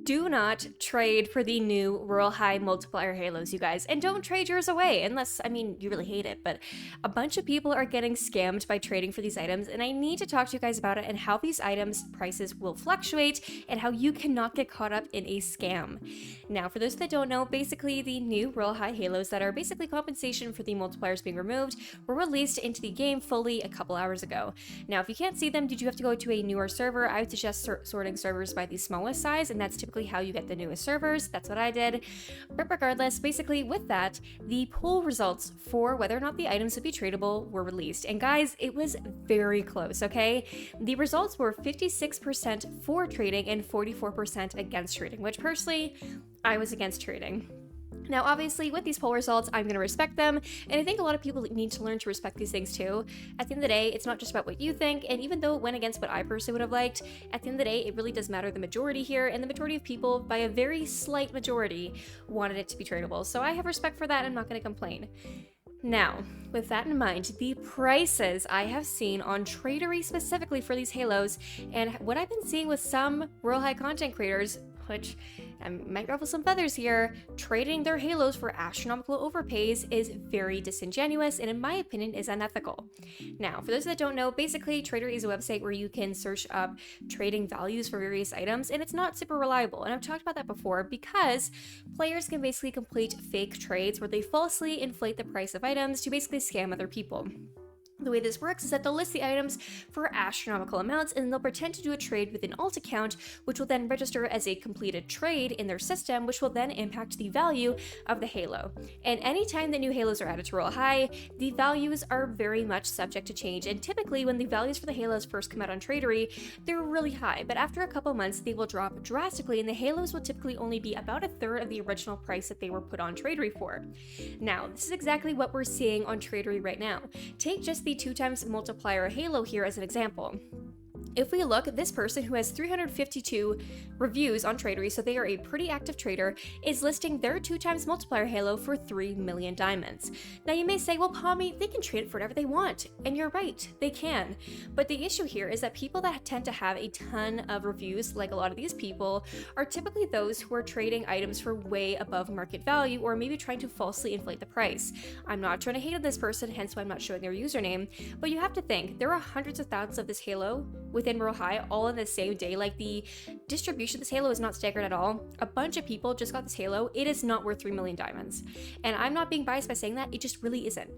Do not trade for the new Royal High multiplier halos, you guys. And don't trade yours away unless, I mean, you really hate it. But a bunch of people are getting scammed by trading for these items. And I need to talk to you guys about it and how these items prices will fluctuate and how you cannot get caught up in a scam. Now, for those that don't know, basically the new Royal High halos that are basically compensation for the multipliers being removed were released into the game fully a couple hours ago. Now, if you can't see them, did you have to go to a newer server? I would suggest sorting servers by the smallest size, and that's typically how you get the newest servers. That's what I did. But regardless, basically with that, the poll results for whether or not the items would be tradable were released. And guys, it was very close, okay? The results were 56% for trading and 44% against trading, which personally, I was against trading. Now, obviously, with these poll results, I'm going to respect them, and I think a lot of people need to learn to respect these things too. At the end of the day, it's not just about what you think, and even though it went against what I personally would have liked, at the end of the day, it really does matter the majority here, and the majority of people, by a very slight majority, wanted it to be tradable. So I have respect for that, and I'm not going to complain. Now, with that in mind, the prices I have seen on Tradery specifically for these halos, and what I've been seeing with some Royal High content creators, which I might ruffle some feathers here, trading their halos for astronomical overpays is very disingenuous and in my opinion is unethical. Now, for those that don't know, basically Tradery is a website where you can search up trading values for various items, and it's not super reliable. And I've talked about that before because players can basically complete fake trades where they falsely inflate the price of items to basically scam other people. The way this works is that they'll list the items for astronomical amounts and they'll pretend to do a trade with an alt account, which will then register as a completed trade in their system, which will then impact the value of the halo. And anytime that new halos are added to Royal High, the values are very much subject to change. And typically when the values for the halos first come out on Tradery, they're really high, but after a couple months, they will drop drastically and the halos will typically only be about a third of the original price that they were put on Tradery for. Now, this is exactly what we're seeing on Tradery right now. Take just the 2x multiplier halo here as an example. If we look, this person who has 352 reviews on Tradery, so they are a pretty active trader, is listing their 2x multiplier halo for 3 million diamonds. Now you may say, well, Pommy, they can trade it for whatever they want. And you're right, they can. But the issue here is that people that tend to have a ton of reviews, like a lot of these people, are typically those who are trading items for way above market value or maybe trying to falsely inflate the price. I'm not trying to hate on this person, hence why I'm not showing their username, but you have to think, there are hundreds of thousands of this halo within Royal High all in the same day. Like, the distribution of this halo is not staggered at all. A bunch of people just got this halo. It is not worth 3 million diamonds. And I'm not being biased by saying that, it just really isn't.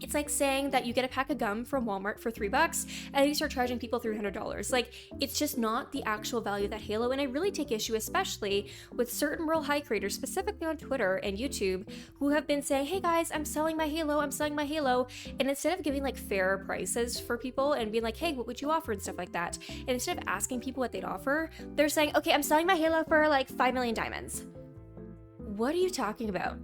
It's like saying that you get a pack of gum from Walmart for $3 and you start charging people $300. Like, it's just not the actual value of that halo. And I really take issue, especially with certain Royal High creators, specifically on Twitter and YouTube, who have been saying, hey guys, I'm selling my halo, I'm selling my halo. And instead of giving like fair prices for people and being like, hey, what would you offer and stuff like that, and instead of asking people what they'd offer, they're saying, okay, I'm selling my halo for like 5 million diamonds. What are you talking about?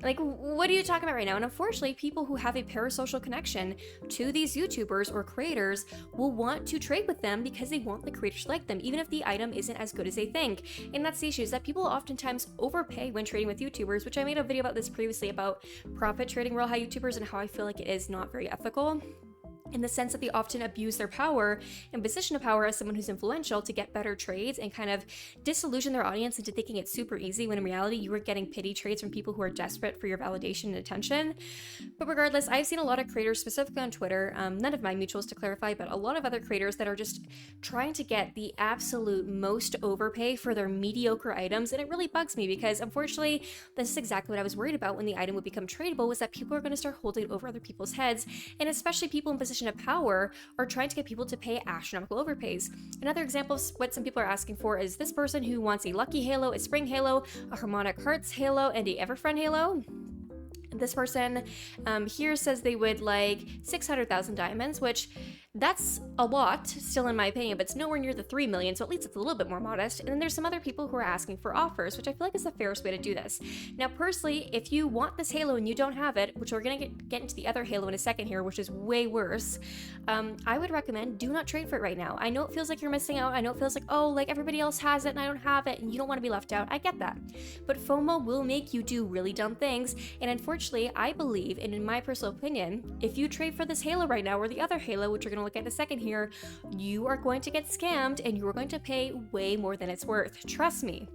Like, what are you talking about right now? And unfortunately, people who have a parasocial connection to these YouTubers or creators will want to trade with them because they want the creators to like them, even if the item isn't as good as they think. And that's the issue, is that people oftentimes overpay when trading with YouTubers, which I made a video about this previously about profit trading Royal High YouTubers and how I feel like it is not very ethical, in the sense that they often abuse their power and position of power as someone who's influential to get better trades and kind of disillusion their audience into thinking it's super easy, when in reality you are getting pity trades from people who are desperate for your validation and attention. But regardless, I've seen a lot of creators, specifically on Twitter, none of my mutuals to clarify, but a lot of other creators that are just trying to get the absolute most overpay for their mediocre items, and it really bugs me because unfortunately this is exactly what I was worried about when the item would become tradable, was that people are going to start holding it over other people's heads, and especially people in position of power are trying to get people to pay astronomical overpays. Another example of what some people are asking for is this person who wants a Lucky Halo, a Spring Halo, a Harmonic Hearts Halo, and a Everfriend Halo. This person here says they would like 600,000 diamonds, which that's a lot still in my opinion, but it's nowhere near the 3 million, so at least it's a little bit more modest. And then there's some other people who are asking for offers, which I feel like is the fairest way to do this. Now, personally, if you want this halo and you don't have it, which we're gonna get into the other halo in a second here, which is way worse, I would recommend do not trade for it right now. I know it feels like you're missing out. I know it feels like, oh, like everybody else has it and I don't have it, and you don't want to be left out. I get that. But FOMO will make you do really dumb things, and unfortunately, I believe, and in my personal opinion, if you trade for this halo right now or the other halo, which we're gonna look at in a second here, you are going to get scammed and you are going to pay way more than it's worth. Trust me.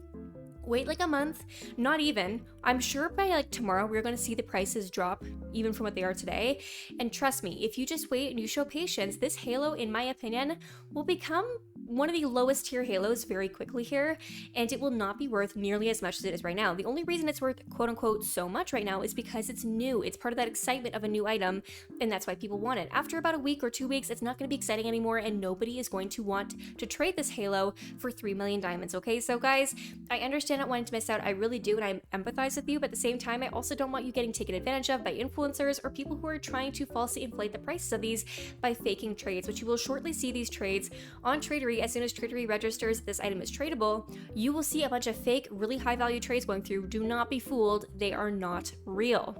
Wait like a month, not even. I'm sure by like tomorrow we're going to see the prices drop even from what they are today. And trust me, if you just wait and you show patience, this Halo, in my opinion, will become one of the lowest tier Halos very quickly here, and it will not be worth nearly as much as it is right now. The only reason it's worth quote unquote so much right now is because it's new. It's part of that excitement of a new item, and that's why people want it. After about a week or 2 weeks, it's not going to be exciting anymore, and nobody is going to want to trade this Halo for 3 million diamonds, okay? So guys, I understand not wanting to miss out. I really do, and I empathize with you, but at the same time, I also don't want you getting taken advantage of by influencers or people who are trying to falsely inflate the prices of these by faking trades, which you will shortly see these trades on Tradery. As soon as Tradery registers this item is tradable, you will see a bunch of fake, really high value trades going through. Do not be fooled, they are not real.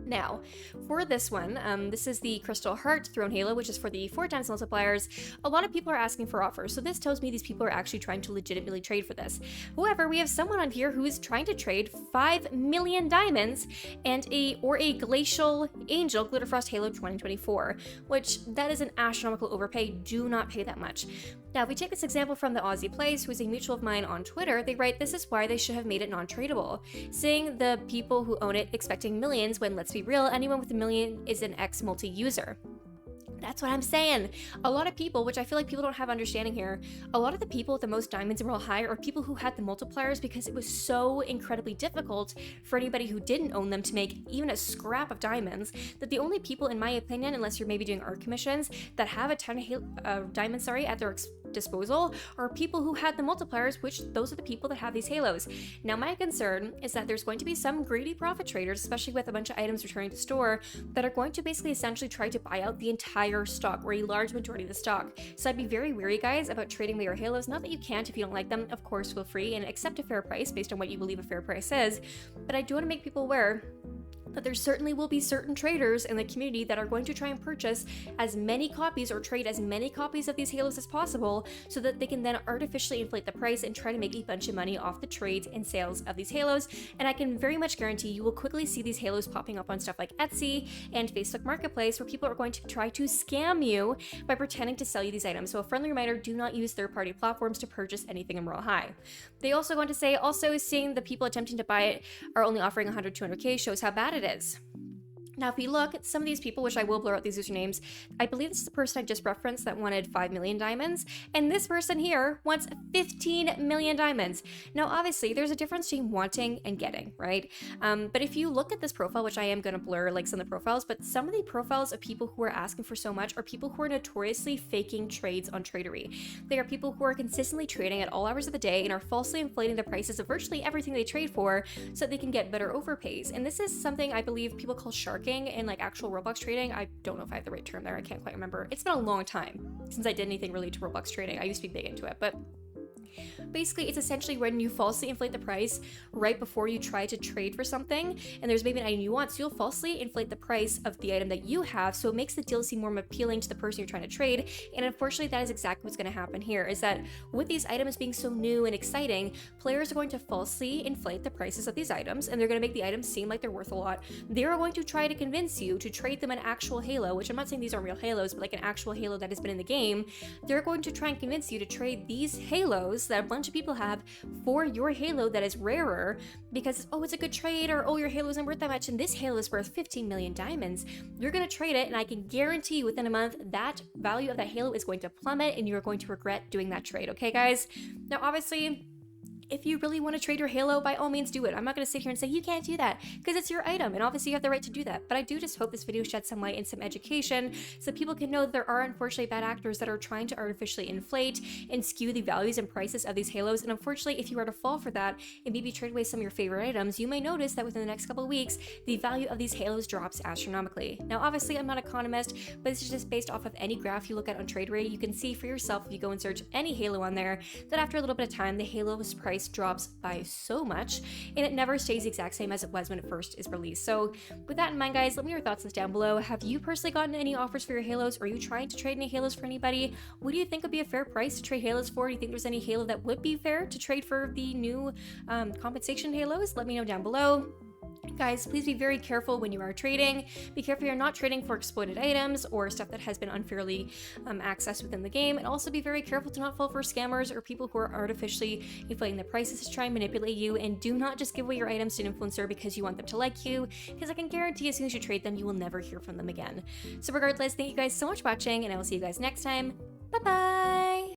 Now, for this one, this is the Crystal Heart Throne Halo, which is for the 4 times multipliers. A lot of people are asking for offers, so this tells me these people are actually trying to legitimately trade for this. However, we have someone on here who is trying to trade 5 million diamonds and a Glacial Angel Glitterfrost Halo 2024, which that is an astronomical overpay. Do not pay that much. Now, if we take this example from the Aussie Plays, who is a mutual of mine on Twitter, they write, "This is why they should have made it non-tradable. Seeing the people who own it expecting millions when, let's be real, anyone with a million is an ex-multi-user." That's what I'm saying. A lot of people, which I feel like people don't have understanding here, a lot of the people with the most diamonds in Royal High are people who had the multipliers because it was so incredibly difficult for anybody who didn't own them to make even a scrap of diamonds, that the only people, in my opinion, unless you're maybe doing art commissions, that have a ton of diamonds at their disposal are people who had the multipliers, which those are the people that have these Halos. Now, my concern is that there's going to be some greedy profit traders, especially with a bunch of items returning to store, that are going to basically essentially try to buy out the entire stock or a large majority of the stock. So I'd be very wary, guys, about trading your Halos. Not that you can't if you don't like them, of course, feel free and accept a fair price based on what you believe a fair price is, but I do want to make people aware that there certainly will be certain traders in the community that are going to try and purchase as many copies or trade as many copies of these Halos as possible so that they can then artificially inflate the price and try to make a bunch of money off the trades and sales of these Halos. And I can very much guarantee you will quickly see these Halos popping up on stuff like Etsy and Facebook Marketplace, where people are going to try to scam you by pretending to sell you these items. So a friendly reminder, do not use third-party platforms to purchase anything in Royal High. They also go on to say, also seeing the people attempting to buy it are only offering 100, 200k shows how bad it is. Now, if we look at some of these people, which I will blur out these usernames, I believe this is the person I just referenced that wanted 5 million diamonds, and this person here wants 15 million diamonds. Now, obviously, there's a difference between wanting and getting, right? But if you look at this profile, which I am going to blur like some of the profiles, but some of the profiles of people who are asking for so much are people who are notoriously faking trades on Tradery. They are people who are consistently trading at all hours of the day and are falsely inflating the prices of virtually everything they trade for so that they can get better overpays. And this is something I believe people call sharking in like actual Roblox trading. I don't know if I have the right term there. I can't quite remember. It's been a long time since I did anything related to Roblox trading. I used to be big into it, but basically, it's essentially when you falsely inflate the price right before you try to trade for something, and there's maybe an item you want, so you'll falsely inflate the price of the item that you have, so it makes the deal seem more appealing to the person you're trying to trade. And unfortunately, that is exactly what's going to happen here, is that with these items being so new and exciting, players are going to falsely inflate the prices of these items, and they're going to make the items seem like they're worth a lot. They're going to try to convince you to trade them an actual Halo, which I'm not saying these are real Halos, but like an actual Halo that has been in the game. They're going to try and convince you to trade these Halos that a bunch of people have for your Halo that is rarer because, oh, it's a good trade, or oh, your Halo isn't worth that much and this Halo is worth 15 million diamonds. You're going to trade it, and I can guarantee you within a month that value of that Halo is going to plummet and you're going to regret doing that trade, okay guys? Now obviously, if you really want to trade your Halo, by all means do it. I'm not going to sit here and say you can't do that because it's your item, and obviously you have the right to do that. But I do just hope this video sheds some light and some education so people can know that there are unfortunately bad actors that are trying to artificially inflate and skew the values and prices of these Halos. And unfortunately, if you were to fall for that and maybe trade away some of your favorite items, you may notice that within the next couple of weeks, the value of these Halos drops astronomically. Now, obviously, I'm not an economist, but this is just based off of any graph you look at on Tradery. You can see for yourself if you go and search any Halo on there that after a little bit of time, the Halo's price drops by so much, and it never stays the exact same as it was when it first is released. So with that in mind, guys, let me know your thoughts down below. Have you personally gotten any offers for your Halos? Are you trying to trade any Halos for anybody? What do you think would be a fair price to trade Halos for? Do you think there's any Halo that would be fair to trade for the new compensation Halos? Let me know down below. Guys, please be very careful when you are trading. Be careful you're not trading for exploited items or stuff that has been unfairly accessed within the game. And also be very careful to not fall for scammers or people who are artificially inflating the prices to try and manipulate you. And do not just give away your items to an influencer because you want them to like you, because I can guarantee as soon as you trade them, you will never hear from them again. So regardless, thank you guys so much for watching, and I will see you guys next time. Bye-bye!